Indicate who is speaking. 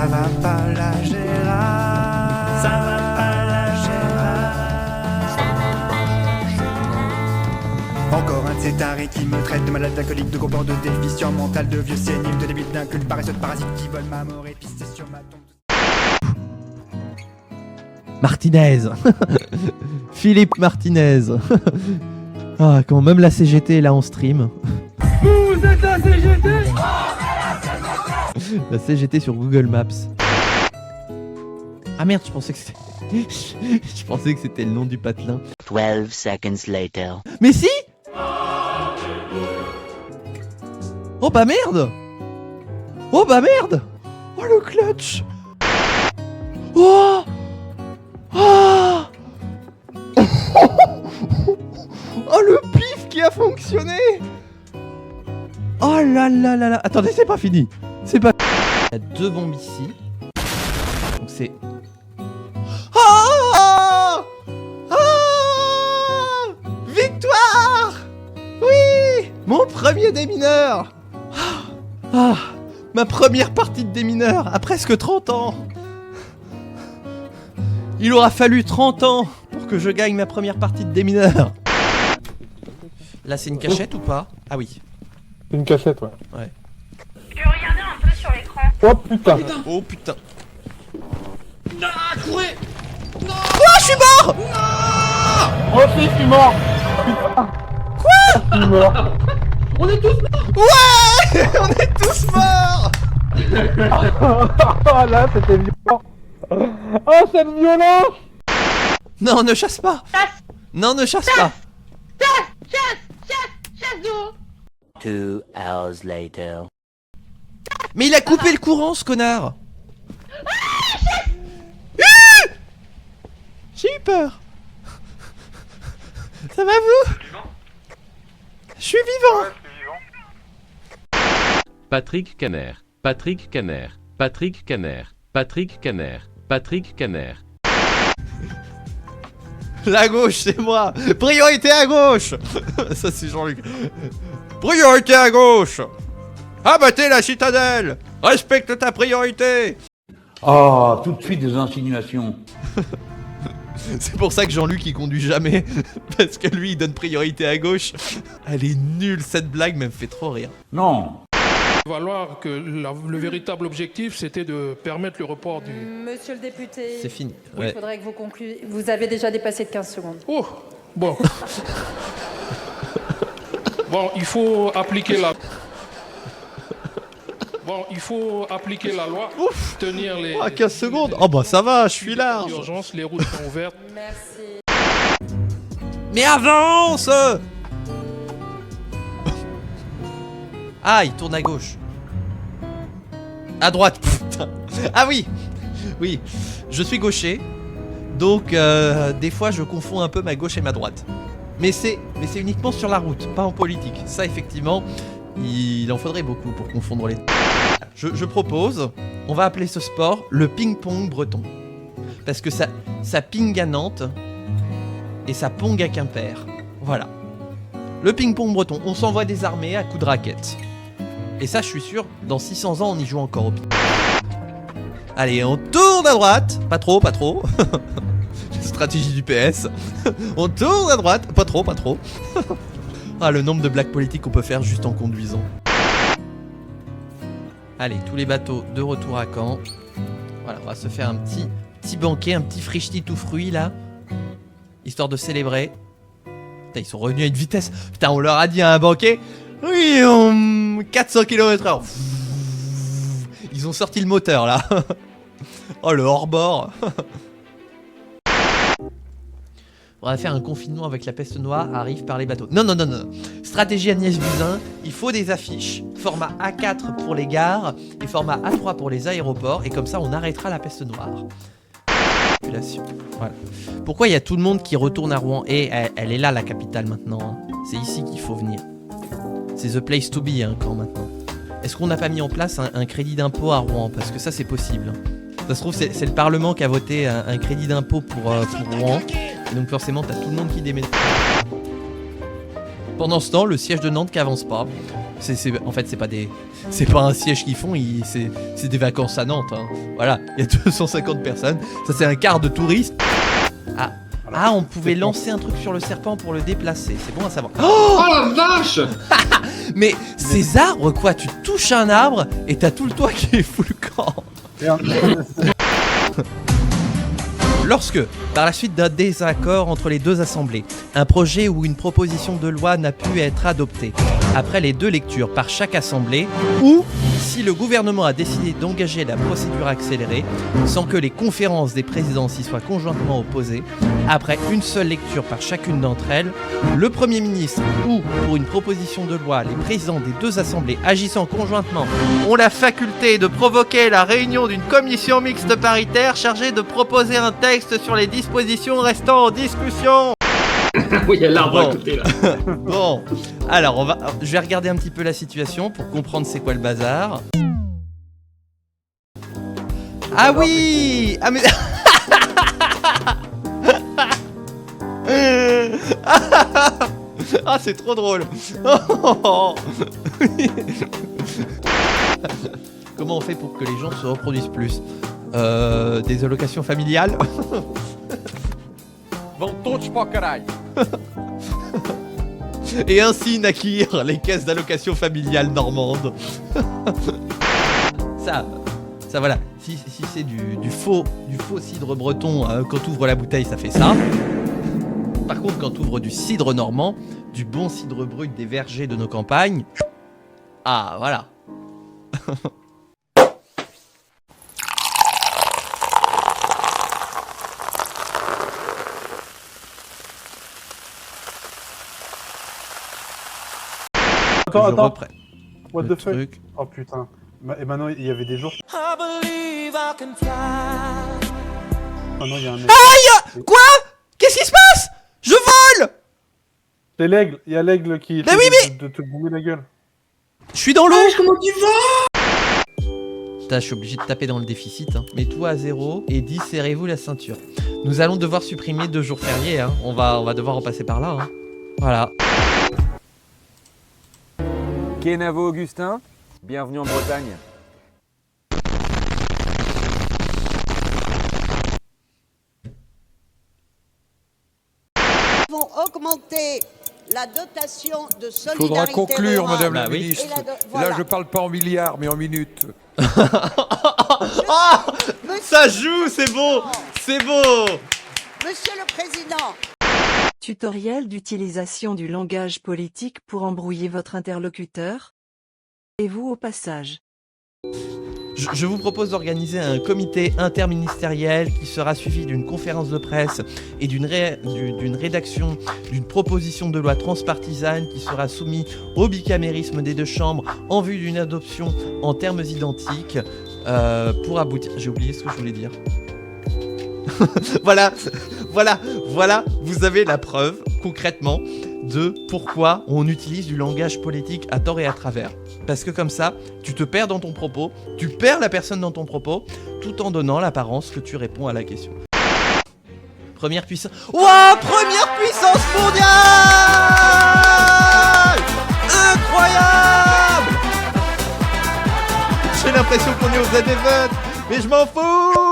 Speaker 1: Ça va pas la Gérard. Ça va pas la Gérard. Encore un de ces tarés qui me traite de malade d'alcoolique, de comport, de déficient mental, de vieux sénile, de débile, d'inculte, paresseux, de parasite qui vole ma mort et pisser sur ma tombe.
Speaker 2: Martinez. Philippe Martinez. Ah, quand même la CGT est là en stream.
Speaker 3: Vous êtes la CGT?
Speaker 2: La CGT sur Google Maps. Ah merde, je pensais que c'était... je pensais que c'était le nom du patelin.
Speaker 4: 12 seconds later.
Speaker 2: Mais si! Oh bah merde! Oh bah merde! Oh le clutch! Oh! Oh! Oh le pif qui a fonctionné! Oh là là là là! Attendez, c'est pas fini! C'est pas... Il y a 2 bombes ici. Donc c'est... Oh! Oh! Victoire! Oui! Mon premier démineur! Ah! Ma première partie de démineur à presque 30 ans! Il aura fallu 30 ans pour que je gagne ma première partie de démineur. Là c'est une cachette ou pas? Ah oui.
Speaker 5: C'est une cachette, ouais.
Speaker 2: Ouais.
Speaker 6: Tu peux regarder un peu sur l'écran.
Speaker 5: Oh putain!
Speaker 2: Oh putain.
Speaker 3: Ah, courez!
Speaker 2: Oh je suis mort!
Speaker 5: Oh si, je suis mort! Putain! Quoi? Je suis mort!
Speaker 3: On est tous morts!
Speaker 2: Ouais! On est tous morts!
Speaker 5: Oh là, c'était violent! Oh, cette violence!
Speaker 2: Non, ne chasse pas!
Speaker 6: Chasse!
Speaker 2: Non, ne chasse pas!
Speaker 6: Chasse d'eau!
Speaker 4: 2 hours later.
Speaker 2: Mais il a coupé le courant, ce connard! J'ai eu peur! Ça va vous? Je suis vivant!
Speaker 7: Patrick Caner, Patrick Caner, Patrick Caner, Patrick Caner, Patrick Caner.
Speaker 2: La gauche, c'est moi! Priorité à gauche! Ça, c'est Jean-Luc. Priorité à gauche! Abattez la citadelle! Respecte ta priorité!
Speaker 8: Oh, tout de suite des insinuations.
Speaker 2: C'est pour ça que Jean-Luc il conduit jamais. Parce que lui il donne priorité à gauche. Elle est nulle cette blague, mais elle me fait trop rire.
Speaker 8: Non.
Speaker 3: Il va falloir que le véritable objectif, c'était de permettre le report du...
Speaker 9: Monsieur le député,
Speaker 2: C'est fini.
Speaker 9: il
Speaker 2: Ouais.
Speaker 9: faudrait que vous concluiez. Vous avez déjà dépassé de 15 secondes.
Speaker 3: Oh, bon. Bon, il faut appliquer la... Bon, il faut appliquer la loi,
Speaker 2: Ouf.
Speaker 3: tenir les...
Speaker 2: Oh, 15 secondes. Oh bah ça va, je suis large.
Speaker 3: Urgence, les routes sont ouvertes.
Speaker 9: Merci.
Speaker 2: Mais avance! Ah, il tourne à gauche. À droite, putain. Ah oui. Oui, je suis gaucher. Donc des fois je confonds un peu ma gauche et ma droite. Mais c'est uniquement sur la route, pas en politique. Ça effectivement, il en faudrait beaucoup pour confondre les... Je propose, on va appeler ce sport le ping-pong breton. Parce que ça ping à Nantes et ça pong à Quimper. Voilà. Le ping-pong breton, on s'envoie des armées à coups de raquettes. Et ça, je suis sûr, dans 600 ans, on y joue encore au ping. Allez, on tourne à droite. Pas trop, pas trop. Stratégie du PS. On tourne à droite. Pas trop, pas trop. Ah, le nombre de blagues politiques qu'on peut faire juste en conduisant. Allez, tous les bateaux de retour à Caen. Voilà, on va se faire un petit banquet, un petit frichti tout fruit là. Histoire de célébrer. Putain, ils sont revenus à une vitesse. Putain, on leur a dit à un banquet. Oui, 400 km/h. Ils ont sorti le moteur là. Oh, le hors-bord. On va faire un confinement avec la peste noire, arrive par les bateaux. Non, non, non, non. Stratégie Agnès Buzyn, il faut des affiches. Format A4 pour les gares et format A3 pour les aéroports. Et comme ça, on arrêtera la peste noire. Voilà. Pourquoi il y a tout le monde qui retourne à Rouen? Et elle est là, la capitale, maintenant. Hein. C'est ici qu'il faut venir. C'est the place to be, hein, quand maintenant. Est-ce qu'on n'a pas mis en place un crédit d'impôt à Rouen? Parce que ça, c'est possible. Ça se trouve, c'est le Parlement qui a voté un crédit d'impôt pour Rouen. Et donc forcément, t'as tout le monde qui déménage. Pendant ce temps, le siège de Nantes qui avance pas. En fait, c'est pas un siège qu'ils font, c'est des vacances à Nantes. Hein. Voilà, il y a 250 personnes. Ça, c'est un quart de touristes. Ah, on pouvait lancer un truc sur le serpent pour le déplacer. C'est bon à savoir.
Speaker 10: Oh la vache!
Speaker 2: Mais ces arbres, quoi, tu touches un arbre et t'as tout le toit qui est full camp. Lorsque, par la suite d'un désaccord entre les deux assemblées, un projet ou une proposition de loi n'a pu être adopté après les 2 lectures par chaque assemblée, ou si le gouvernement a décidé d'engager la procédure accélérée sans que les conférences des présidents s'y soient conjointement opposées, après une seule lecture par chacune d'entre elles, le Premier ministre ou, pour une proposition de loi, les présidents des 2 assemblées agissant conjointement ont la faculté de provoquer la réunion d'une commission mixte paritaire chargée de proposer un texte sur les dispositions restant en discussion.
Speaker 10: Oui, il y a l'arbre à côté là.
Speaker 2: Bon, alors je vais regarder un petit peu la situation pour comprendre c'est quoi le bazar. Ah oui! Ah mais... Ah c'est trop drôle. Comment on fait pour que les gens se reproduisent plus? Des allocations familiales?
Speaker 11: Vão todos para o caralho.
Speaker 2: Et ainsi naquirent les caisses d'allocation familiale normandes. ça voilà. Si c'est du faux cidre breton, quand tu ouvres la bouteille, ça fait ça. Par contre, quand tu ouvres du cidre normand, du bon cidre brut des vergers de nos campagnes, ah voilà.
Speaker 5: Attends. What
Speaker 2: le
Speaker 5: the fuck?
Speaker 2: truc.
Speaker 5: Oh putain. Et maintenant, il y avait des jours. Maintenant, il y a un aigle.
Speaker 2: Aïe! Quoi? Qu'est-ce qui se passe? Je vole!
Speaker 5: C'est l'aigle. Il y a l'aigle qui
Speaker 2: Mais oui,
Speaker 5: de te boumer la gueule.
Speaker 2: Je suis dans l'eau!
Speaker 10: Comment tu vas?
Speaker 2: Putain, je suis obligé de taper dans le déficit. Hein. Mets-toi à 0 et 10, serrez-vous la ceinture. Nous allons devoir supprimer 2 jours fériés. Hein. On va devoir en passer par là. Hein. Voilà.
Speaker 11: Kenavo Augustin, bienvenue en Bretagne.
Speaker 12: Nous avons augmenté la dotation de solidarité.
Speaker 11: Faudra conclure,
Speaker 12: rurale.
Speaker 11: Madame la
Speaker 2: Bah oui.
Speaker 11: Ministre.
Speaker 12: Voilà.
Speaker 11: Là, je parle pas en milliards, mais en minutes.
Speaker 2: Ah, ça joue, c'est beau! C'est beau!
Speaker 12: Monsieur le Président,
Speaker 9: Tutoriel d'utilisation du langage politique pour embrouiller votre interlocuteur. Et vous au passage.
Speaker 2: Je vous propose d'organiser un comité interministériel qui sera suivi d'une conférence de presse et d'une rédaction d'une proposition de loi transpartisane qui sera soumise au bicamérisme des 2 chambres en vue d'une adoption en termes identiques pour aboutir... J'ai oublié ce que je voulais dire. Voilà, vous avez la preuve concrètement de pourquoi on utilise du langage politique à tort et à travers. Parce que comme ça, tu te perds dans ton propos, tu perds la personne dans ton propos, tout en donnant l'apparence que tu réponds à la question. Première puissance... Ouah, première puissance mondiale! Incroyable! J'ai l'impression qu'on est aux années 20, mais je m'en fous!